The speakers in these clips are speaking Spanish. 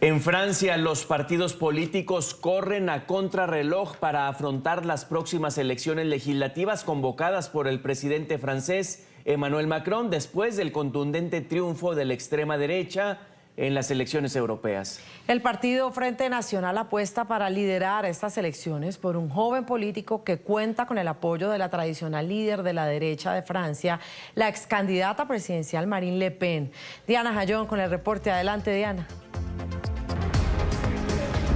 En Francia, los partidos políticos corren a contrarreloj para afrontar las próximas elecciones legislativas convocadas por el presidente francés Emmanuel Macron después del contundente triunfo de la extrema derecha en las elecciones europeas. El partido Frente Nacional apuesta para liderar estas elecciones por un joven político que cuenta con el apoyo de la tradicional líder de la derecha de Francia, la ex candidata presidencial Marine Le Pen. Diana Jayón con el reporte. Adelante, Diana.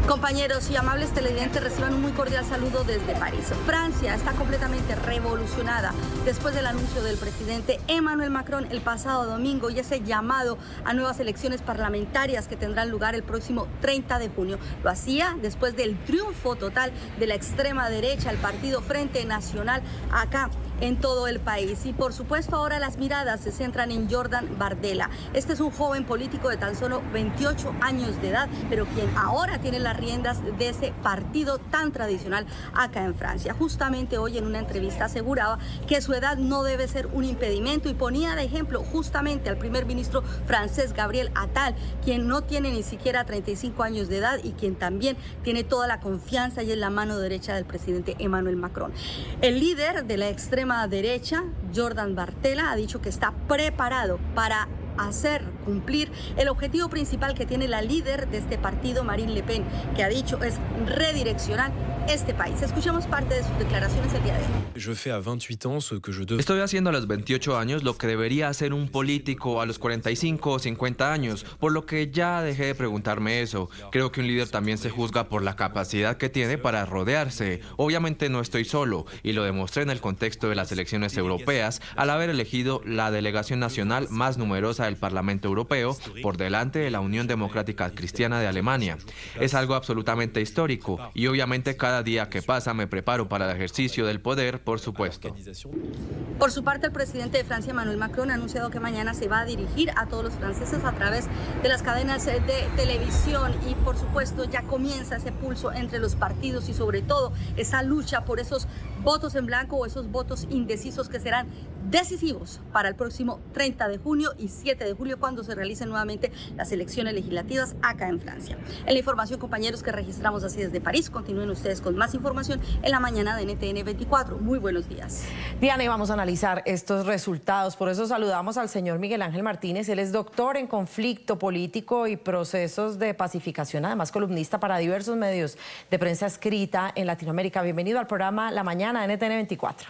Compañeros y amables televidentes, reciban un muy cordial saludo desde París. Francia está completamente revolucionada después del anuncio del presidente Emmanuel Macron el pasado domingo y ese llamado a nuevas elecciones parlamentarias que tendrán lugar el próximo 30 de junio. Lo hacía después del triunfo total de la extrema derecha, el partido Frente Nacional, acá en todo el país. Y por supuesto ahora las miradas se centran en Jordan Bardella. Este es un joven político de tan solo 28 años de edad, pero quien ahora tiene las riendas de ese partido tan tradicional acá en Francia. Justamente hoy en una entrevista aseguraba que su edad no debe ser un impedimento y ponía de ejemplo justamente al primer ministro francés Gabriel Attal, quien no tiene ni siquiera 35 años de edad y quien también tiene toda la confianza y es la mano derecha del presidente Emmanuel Macron. El líder de la extrema derecha, Jordan Bardella, ha dicho que está preparado para hacer cumplir el objetivo principal que tiene la líder de este partido, Marine Le Pen, que ha dicho es redireccionar este país. Escuchemos parte de sus declaraciones el día de hoy. Estoy haciendo a los 28 años lo que debería hacer un político a los 45 o 50 años, por lo que ya dejé de preguntarme eso. Creo que un líder también se juzga por la capacidad que tiene para rodearse. Obviamente no estoy solo, y lo demostré en el contexto de las elecciones europeas al haber elegido la delegación nacional más numerosa del Parlamento Europeo por delante de la Unión Democrática Cristiana de Alemania. Es algo absolutamente histórico y obviamente cada día que pasa me preparo para el ejercicio del poder, por supuesto. Por su parte, el presidente de Francia, Emmanuel Macron, ha anunciado que mañana se va a dirigir a todos los franceses a través de las cadenas de televisión y por supuesto ya comienza ese pulso entre los partidos y sobre todo esa lucha por esos votos en blanco o esos votos indecisos que serán decisivos para el próximo 30 de junio y 7 de julio cuando se realicen nuevamente las elecciones legislativas acá en Francia. En la información, compañeros, que registramos así desde París, continúen ustedes con más información en la mañana de NTN 24. Muy buenos días. Diana, y vamos a analizar estos resultados. Por eso saludamos al señor Miguel Ángel Martínez. Él es doctor en conflicto político y procesos de pacificación, además columnista para diversos medios de prensa escrita en Latinoamérica. Bienvenido al programa La Mañana de NTN 24.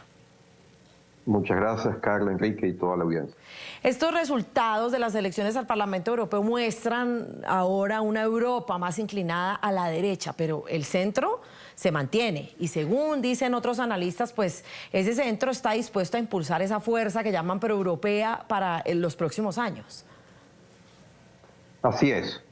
Muchas gracias, Carla, Enrique y toda la audiencia. Estos resultados de las elecciones al Parlamento Europeo muestran ahora una Europa más inclinada a la derecha, pero el centro se mantiene y según dicen otros analistas, pues ese centro está dispuesto a impulsar esa fuerza que llaman proeuropea para los próximos años. Así es.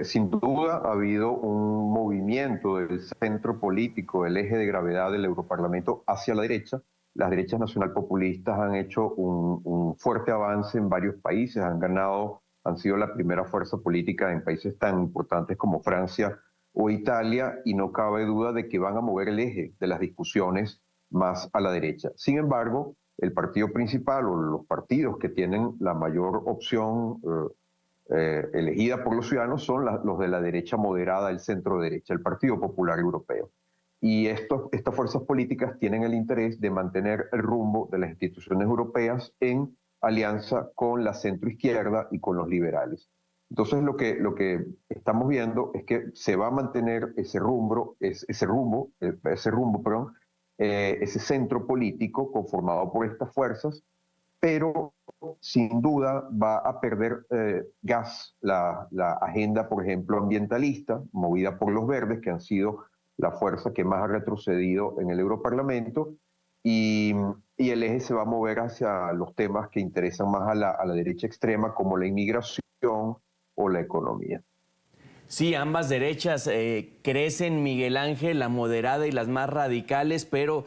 Sin duda ha habido un movimiento del centro político, el eje de gravedad del Europarlamento hacia la derecha. Las derechas nacionalpopulistas han hecho un fuerte avance en varios países, han sido la primera fuerza política en países tan importantes como Francia o Italia, y no cabe duda de que van a mover el eje de las discusiones más a la derecha. Sin embargo, el partido principal o los partidos que tienen la mayor opción elegida por los ciudadanos son los de la derecha moderada, el centro derecha, el Partido Popular Europeo. Y estas fuerzas políticas tienen el interés de mantener el rumbo de las instituciones europeas en alianza con la centroizquierda y con los liberales. Entonces lo que estamos viendo es que se va a mantener ese centro político conformado por estas fuerzas, pero sin duda va a perder gas la agenda, por ejemplo, ambientalista, movida por los verdes, que han sido la fuerza que más ha retrocedido en el Europarlamento, y el eje se va a mover hacia los temas que interesan más a la derecha extrema, como la inmigración o la economía. Sí, ambas derechas crecen, Miguel Ángel, la moderada y las más radicales, pero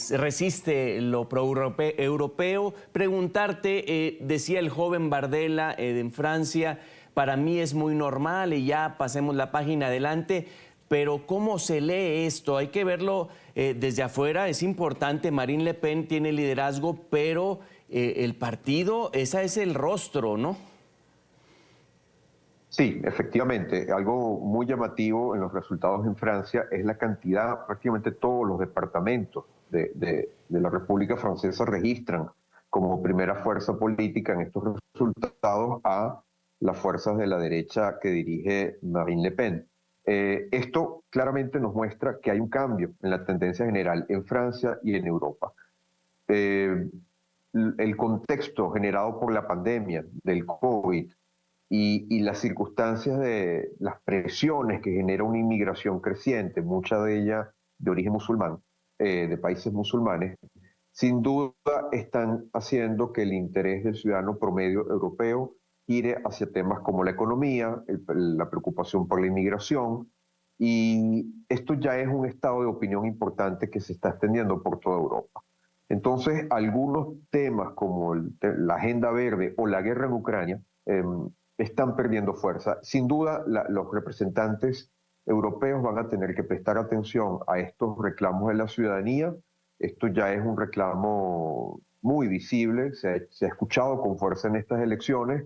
resiste lo pro-europeo. Preguntarte, decía el joven Bardella en Francia, para mí es muy normal y ya pasemos la página adelante, pero ¿cómo se lee esto? Hay que verlo desde afuera, es importante, Marine Le Pen tiene liderazgo, pero el partido, ese es el rostro, ¿no? Sí, efectivamente, algo muy llamativo en los resultados en Francia es la cantidad, prácticamente todos los departamentos de la República Francesa registran como primera fuerza política en estos resultados a las fuerzas de la derecha que dirige Marine Le Pen. Esto claramente nos muestra que hay un cambio en la tendencia general en Francia y en Europa. El contexto generado por la pandemia del COVID y las circunstancias de las presiones que genera una inmigración creciente, mucha de ella de origen musulmán, de países musulmanes, sin duda están haciendo que el interés del ciudadano promedio europeo gire hacia temas como la economía, la preocupación por la inmigración, y esto ya es un estado de opinión importante que se está extendiendo por toda Europa. Entonces, algunos temas como la agenda verde o la guerra en Ucrania están perdiendo fuerza. Sin duda, los representantes europeos van a tener que prestar atención a estos reclamos de la ciudadanía. Esto ya es un reclamo muy visible, se ha escuchado con fuerza en estas elecciones,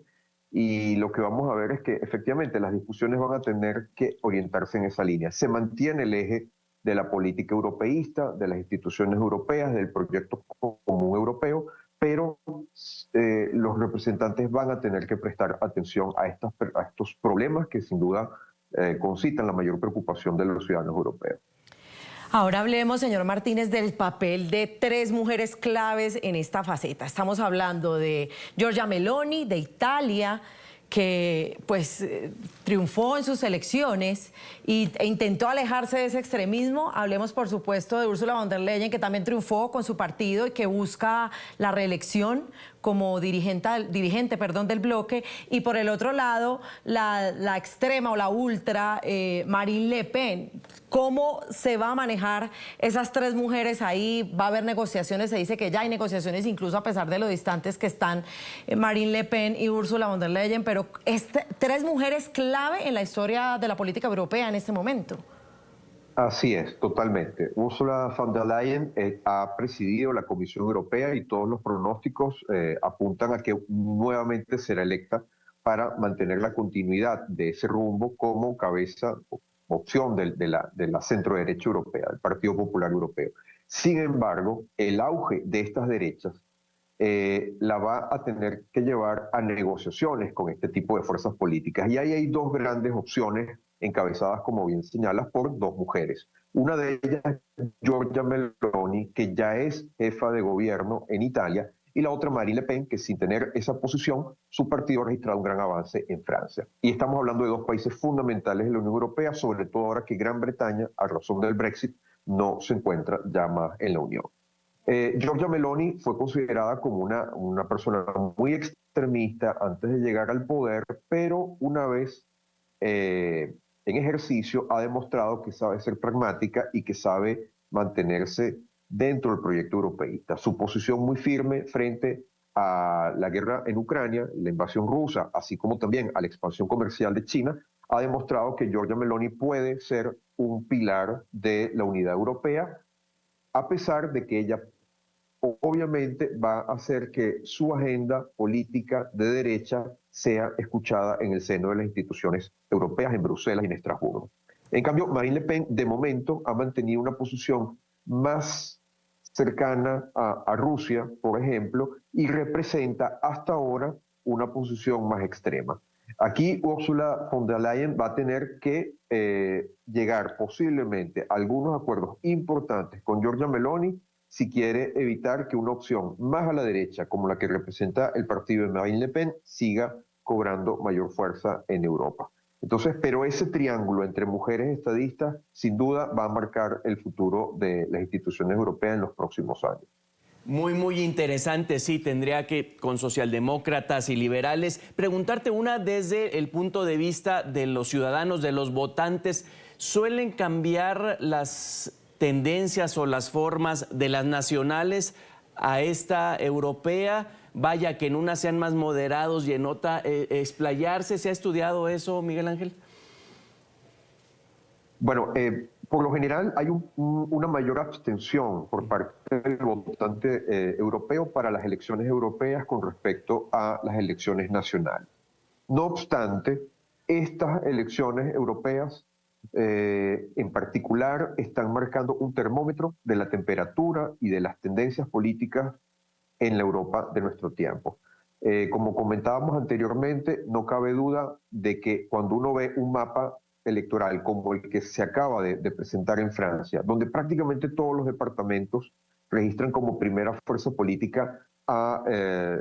y lo que vamos a ver es que efectivamente las discusiones van a tener que orientarse en esa línea. Se mantiene el eje de la política europeísta, de las instituciones europeas, del proyecto común europeo, pero los representantes van a tener que prestar atención a estos problemas que sin duda concitan la mayor preocupación de los ciudadanos europeos. Ahora hablemos, señor Martínez, del papel de tres mujeres claves en esta faceta. Estamos hablando de Giorgia Meloni, de Italia, que pues triunfó en sus elecciones e intentó alejarse de ese extremismo. Hablemos, por supuesto, de Ursula von der Leyen, que también triunfó con su partido y que busca la reelección como dirigente del bloque. Y por el otro lado, la extrema o la ultra Marine Le Pen. ¿Cómo se va a manejar esas tres mujeres ahí? ¿Va a haber negociaciones? Se dice que ya hay negociaciones, incluso a pesar de lo distantes que están Marine Le Pen y Ursula von der Leyen, pero tres mujeres clave en la historia de la política europea en este momento. Así es, totalmente. Ursula von der Leyen ha presidido la Comisión Europea y todos los pronósticos apuntan a que nuevamente será electa para mantener la continuidad de ese rumbo como cabeza, opción de la centro-derecha europea, del Partido Popular Europeo. Sin embargo, el auge de estas derechas la va a tener que llevar a negociaciones con este tipo de fuerzas políticas. Y ahí hay dos grandes opciones encabezadas, como bien señalas, por dos mujeres. Una de ellas es Giorgia Meloni, que ya es jefa de gobierno en Italia, y la otra Marine Le Pen, que sin tener esa posición, su partido ha registrado un gran avance en Francia. Y estamos hablando de dos países fundamentales de la Unión Europea, sobre todo ahora que Gran Bretaña, a razón del Brexit, no se encuentra ya más en la Unión. Giorgia Meloni fue considerada como una persona muy extremista antes de llegar al poder, pero una vez en ejercicio ha demostrado que sabe ser pragmática y que sabe mantenerse dentro del proyecto europeísta. Su posición muy firme frente a la guerra en Ucrania, la invasión rusa, así como también a la expansión comercial de China, ha demostrado que Giorgia Meloni puede ser un pilar de la unidad europea, a pesar de que ella obviamente va a hacer que su agenda política de derecha sea escuchada en el seno de las instituciones europeas, en Bruselas y en Estrasburgo. En cambio, Marine Le Pen, de momento, ha mantenido una posición más cercana a Rusia, por ejemplo, y representa hasta ahora una posición más extrema. Aquí Ursula von der Leyen va a tener que llegar posiblemente a algunos acuerdos importantes con Giorgia Meloni si quiere evitar que una opción más a la derecha, como la que representa el partido de Marine Le Pen, siga cobrando mayor fuerza en Europa. Entonces, pero ese triángulo entre mujeres estadistas sin duda va a marcar el futuro de las instituciones europeas en los próximos años. Muy interesante, sí, tendría que, con socialdemócratas y liberales, preguntarte una desde el punto de vista de los ciudadanos, de los votantes. ¿Suelen cambiar las tendencias o las formas de las nacionales a esta europea? Vaya, que en una sean más moderados y en otra explayarse. ¿Se ha estudiado eso, Miguel Ángel? Bueno, por lo general hay una mayor abstención por parte del votante europeo para las elecciones europeas con respecto a las elecciones nacionales. No obstante, estas elecciones europeas en particular están marcando un termómetro de la temperatura y de las tendencias políticas en la Europa de nuestro tiempo. Como comentábamos anteriormente, no cabe duda de que cuando uno ve un mapa electoral como el que se acaba de presentar en Francia, donde prácticamente todos los departamentos registran como primera fuerza política a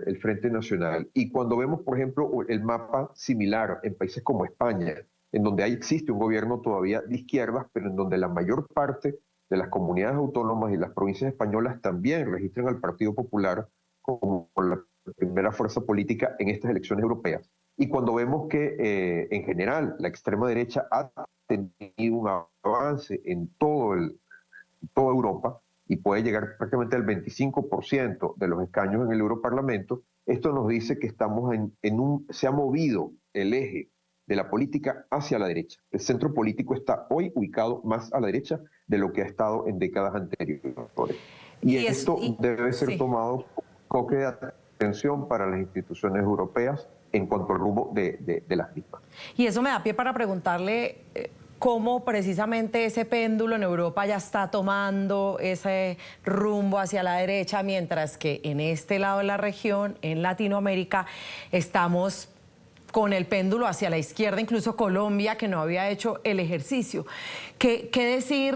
el Frente Nacional, y cuando vemos, por ejemplo, el mapa similar en países como España, en donde existe un gobierno todavía de izquierdas, pero en donde la mayor parte de las comunidades autónomas y las provincias españolas también registran al Partido Popular como la primera fuerza política en estas elecciones europeas. Y cuando vemos que en general la extrema derecha ha tenido un avance en toda Europa y puede llegar prácticamente al 25% de los escaños en el Europarlamento, esto nos dice que estamos se ha movido el eje de la política hacia la derecha. El centro político está hoy ubicado más a la derecha de lo que ha estado en décadas anteriores. Y esto debe ser tomado como foco de atención para las instituciones europeas en cuanto al rumbo de las mismas. Y eso me da pie para preguntarle cómo precisamente ese péndulo en Europa ya está tomando ese rumbo hacia la derecha, mientras que en este lado de la región, en Latinoamérica, estamos con el péndulo hacia la izquierda, incluso Colombia, que no había hecho el ejercicio. ¿Qué decir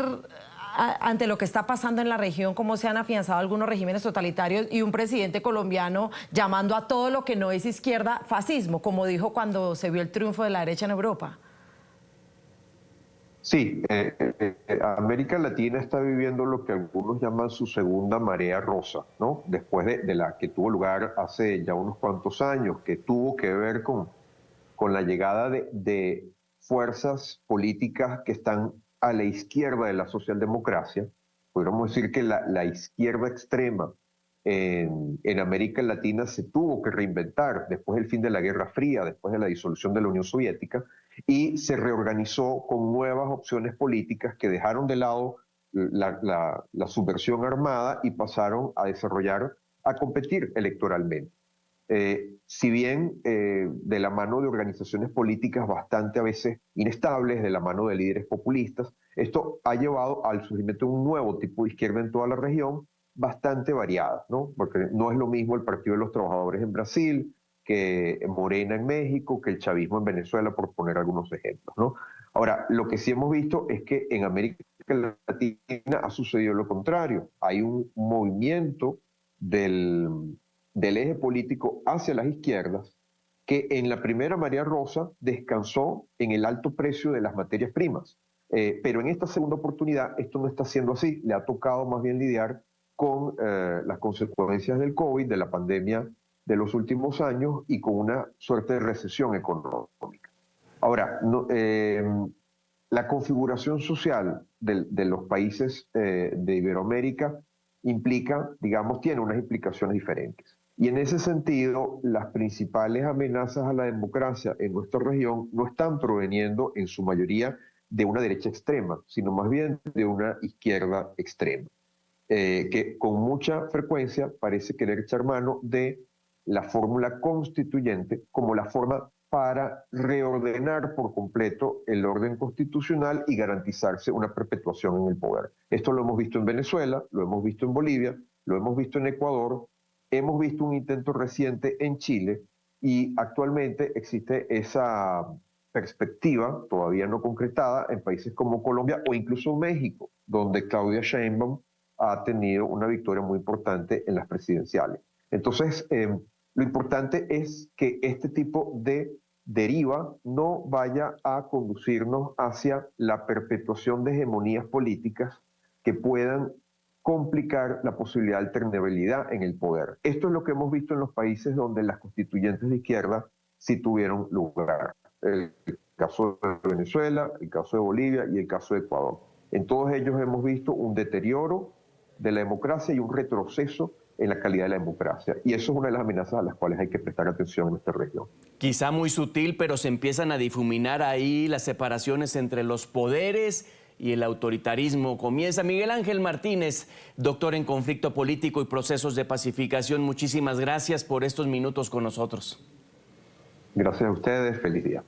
ante lo que está pasando en la región, cómo se han afianzado algunos regímenes totalitarios y un presidente colombiano llamando a todo lo que no es izquierda fascismo, como dijo cuando se vio el triunfo de la derecha en Europa? Sí, América Latina está viviendo lo que algunos llaman su segunda marea rosa, ¿no? Después de la que tuvo lugar hace ya unos cuantos años, que tuvo que ver con la llegada de fuerzas políticas que están a la izquierda de la socialdemocracia. Podríamos decir que la izquierda extrema en América Latina se tuvo que reinventar después del fin de la Guerra Fría, después de la disolución de la Unión Soviética, y se reorganizó con nuevas opciones políticas que dejaron de lado la subversión armada y pasaron a competir electoralmente. Si bien de la mano de organizaciones políticas bastante a veces inestables, de la mano de líderes populistas, esto ha llevado al surgimiento de un nuevo tipo de izquierda en toda la región, bastante variada, ¿no? Porque no es lo mismo el Partido de los Trabajadores en Brasil, que Morena en México, que el chavismo en Venezuela, por poner algunos ejemplos, ¿no? Ahora, lo que sí hemos visto es que en América Latina ha sucedido lo contrario. Hay un movimiento del eje político hacia las izquierdas que en la primera marea rosa descansó en el alto precio de las materias primas. Pero en esta segunda oportunidad esto no está siendo así. Le ha tocado más bien lidiar con las consecuencias del COVID, de la pandemia de los últimos años y con una suerte de recesión económica. Ahora, la configuración social de los países de Iberoamérica implica, digamos, tiene unas implicaciones diferentes. Y en ese sentido, las principales amenazas a la democracia en nuestra región no están proveniendo en su mayoría de una derecha extrema, sino más bien de una izquierda extrema, que con mucha frecuencia parece querer echar mano de la fórmula constituyente como la forma para reordenar por completo el orden constitucional y garantizarse una perpetuación en el poder. Esto lo hemos visto en Venezuela, lo hemos visto en Bolivia, lo hemos visto en Ecuador, hemos visto un intento reciente en Chile y actualmente existe esa perspectiva todavía no concretada en países como Colombia o incluso México, donde Claudia Sheinbaum ha tenido una victoria muy importante en las presidenciales. Entonces, lo importante es que este tipo de deriva no vaya a conducirnos hacia la perpetuación de hegemonías políticas que puedan complicar la posibilidad de alternabilidad en el poder. Esto es lo que hemos visto en los países donde las constituyentes de izquierda sí tuvieron lugar. El caso de Venezuela, el caso de Bolivia y el caso de Ecuador. En todos ellos hemos visto un deterioro de la democracia y un retroceso en la calidad de la democracia. Y eso es una de las amenazas a las cuales hay que prestar atención en nuestra región. Quizá muy sutil, pero se empiezan a difuminar ahí las separaciones entre los poderes y el autoritarismo. Comienza Miguel Ángel Martínez, doctor en conflicto político y procesos de pacificación. Muchísimas gracias por estos minutos con nosotros. Gracias a ustedes. Feliz día.